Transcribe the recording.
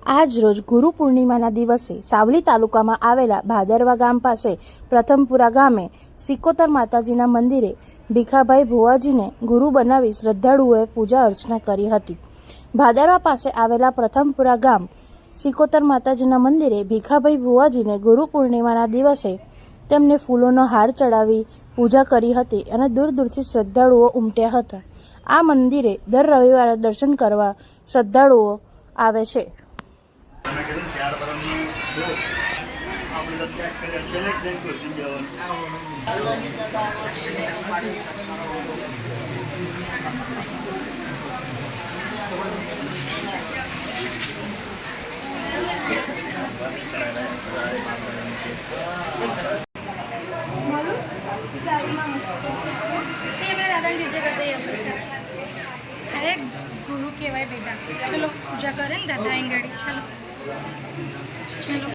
આજ રોજ ગુરુ પૂર્ણિમાના દિવસે સાવલી તાલુકામાં આવેલા ભાદરવા ગામ પાસે પ્રથમપુરા ગામે સિકોતર માતાજીના મંદિરે ભીખાભાઈ ભુવાજીને ગુરુ બનાવી શ્રદ્ધાળુઓએ પૂજા અર્ચના કરી હતી। ભાદરવા પાસે આવેલા પ્રથમપુરા ગામ સિકોતર માતાજીના મંદિરે ભીખાભાઈ ભુવાજીને ગુરુ પૂર્ણિમાના દિવસે તેમને ફૂલોનો હાર ચડાવી પૂજા કરી હતી અને દૂર દૂરથી શ્રદ્ધાળુઓ ઉમટ્યા હતા। આ મંદિરે દર રવિવારે દર્શન કરવા શ્રદ્ધાળુઓ આવે છે। अरे गुरु कहवाय बेटा, चलो पूजा करें दादा आएंगे। चलो चलो